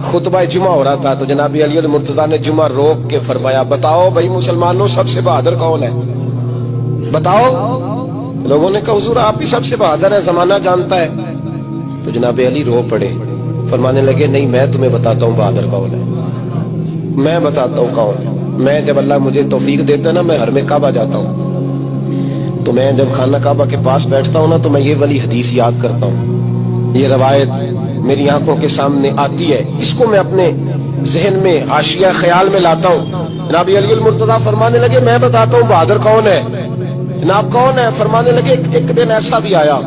खुतबा जुमा हो रहा था तो जनाब अली मुर्तजा ने जुमा रोक के फरमाया, बताओ भाई मुसलमानों सबसे बहादुर कौन है, बताओ। लोगों ने कहा हुजूर आप ही सबसे बहादुर है, जमाना जानता है। तो जनाब अली रो पड़े, फरमाने लगे नहीं मैं तुम्हें बताता हूँ बहादुर कौन है, मैं बताता हूँ कौन है। मैं जब अल्लाह मुझे तौफीक देता ना मैं हर में काबा जाता हूँ, तो मैं जब खाना काबा के पास बैठता हूँ ना तो मैं ये वाली हदीस याद करता हूँ, ये रवायत मेरी आंखों के सामने आती है, इसको मैं अपने जहन में हाशिया ख्याल में लाता हूँ। जनाब अली मुर्तजा फरमाने लगे मैं बताता हूँ बहादुर कौन है। जनाब कौन है? फरमाने लगे एक दिन ऐसा भी आया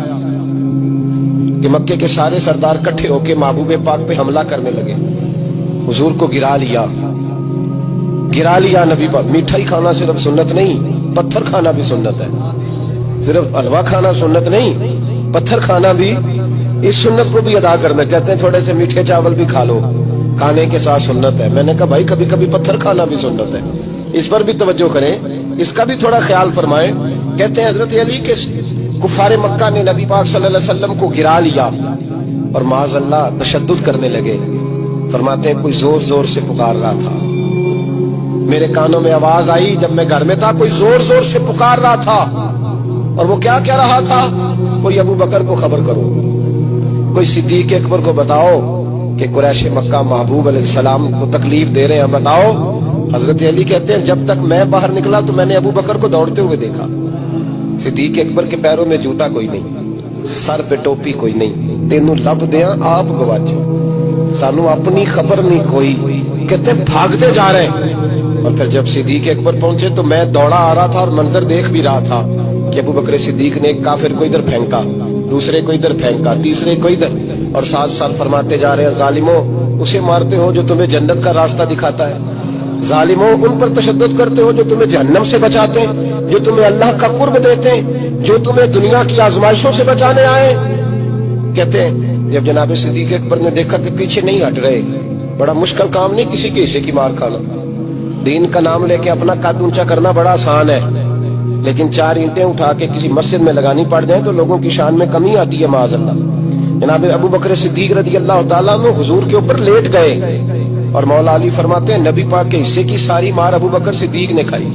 कि मक्के के सारे सरदार इकट्ठे होके महबूब पाक पे हमला करने लगे, हुजूर को गिरा लिया नबी पर। मिठाई खाना सिर्फ सुन्नत नहीं, पत्थर खाना भी सुन्नत है। सिर्फ हलवा खाना सुन्नत नहीं, पत्थर खाना भी, इस सुन्नत को भी अदा करना। कहते हैं थोड़े से मीठे चावल भी खा लो, खाने के साथ सुन्नत है। मैंने कहा भाई कभी कभी पत्थर खाना भी सुन्नत है, इस पर भी तवज्जो करें, इसका भी थोड़ा ख्याल फरमाएं। कहते हैं हजरत अली के कुफारे मक्का ने नबी पाक सल्लल्लाहु अलैहि वसल्लम को गिरा लिया और माज़अल्लाह तशद्दुद करने लगे। फरमाते हैं कोई जोर जोर से पुकार रहा था, मेरे कानों में आवाज आई जब मैं घर में था, कोई जोर जोर से पुकार रहा था। और वो क्या कह रहा था? कोई अबू बकर को खबर करो, कोई सिद्दीक अकबर को बताओ कि कुरैश मक्का महबूब अलैहिस्सलाम को तकलीफ दे रहे हैं, बताओ। हजरत अली कहते हैं जब तक मैं बाहर निकला तो मैंने अबू बकर को दौड़ते हुए देखा, सिद्दीक अकबर के पैरों में जूता कोई नहीं, सर पे टोपी कोई नहीं, तेनू लब दिया आप गवाचे, सानू अपनी खबर नहीं कोई। कहते भागते जा रहे हैं। और फिर जब सिद्दीक अकबर पहुंचे तो मैं दौड़ा आ रहा था और मंजर देख भी रहा था कि अबू बकर सिद्दीक ने एक काफिर को इधर फेंका, दूसरे को इधर फेंका, तीसरे को इधर, और साथ साथ फरमाते जा रहे हैं जालिमों उसे मारते हो जो तुम्हें जन्नत का रास्ता दिखाता है, जालिमों उन पर तशद्दुद करते हो जो तुम्हें जहन्नम से बचाते हैं, जो तुम्हें अल्लाह का कुर्ब देते हैं, जो तुम्हें दुनिया की आजमाइशों से बचाने आए। कहते हैं जब जनाब सिद्दीक अकबर ने देखा कि पीछे नहीं हट रहे, बड़ा मुश्किल काम नहीं किसी के हिस्से की मार खाना, दीन का नाम लेके अपना कद ऊंचा करना बड़ा आसान है, लेकिन चार ईंटें उठा के किसी मस्जिद में लगानी पड़ जाए तो लोगों की शान में कमी आती है माज़अल्लाह। जनाब अबू बकर सिद्दीक रज़ी अल्लाह तआला अन्हु हुजूर के ऊपर लेट गए और मौला अली फरमाते हैं नबी पाक के हिस्से की सारी मार अबू बकर सिद्दीक ने खाई,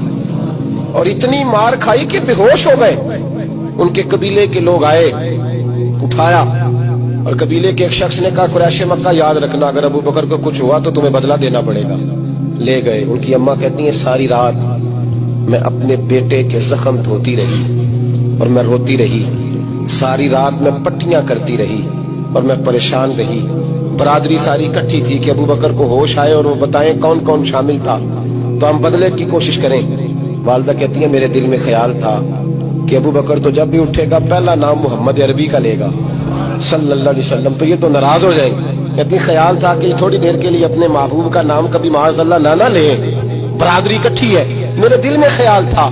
और इतनी मार खाई कि बेहोश हो गए। उनके कबीले के लोग आए, उठाया, और कबीले के एक शख्स ने कहा कुरैश मक्का याद रखना अगर अबू बकर को कुछ हुआ तो तुम्हें बदला देना पड़ेगा। ले गए। उनकी अम्मा कहती हैं सारी रात मैं अपने बेटे के जख्म धोती रही और मैं रोती रही, सारी रात मैं पट्टियां करती रही और मैं परेशान रही। बरादरी सारी इकट्ठी थी कि अबू बकर को होश आए और वो बताएं कौन कौन शामिल था तो हम बदले की कोशिश करें। वालिदा कहती है मेरे दिल में ख्याल था कि अबू बकर तो जब भी उठेगा पहला नाम मोहम्मद अरबी का लेगा सल्लल्लाहु अलैहि वसल्लम, तो ये तो नाराज हो जाएंगे। कहती ख्याल था कि थोड़ी देर के लिए अपने महबूब का नाम कभी माज़अल्लाह ना ले, बरादरी इकट्ठी है, मेरे दिल में ख्याल था।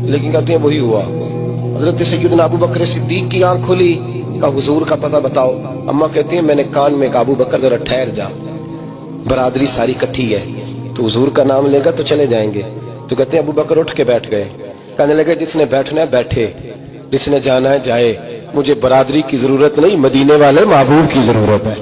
लेकिन कहते हैं वही हुआ। हजरत सैयदना अबू बकर सिद्दीक की आंख खुली, का हुजूर का पता बताओ। अम्मा कहती है मैंने कान में अबू बकर जरा ठहर जा, बरादरी सारी इकट्ठी है, तो हुजूर का नाम लेगा तो चले जाएंगे। तो कहते हैं अबू बकर उठ के बैठ गए, कहने लगे जिसने बैठना है बैठे, जिसने जाना है जाए, मुझे बरादरी की जरूरत नहीं, मदीने वाले महबूब की जरूरत है।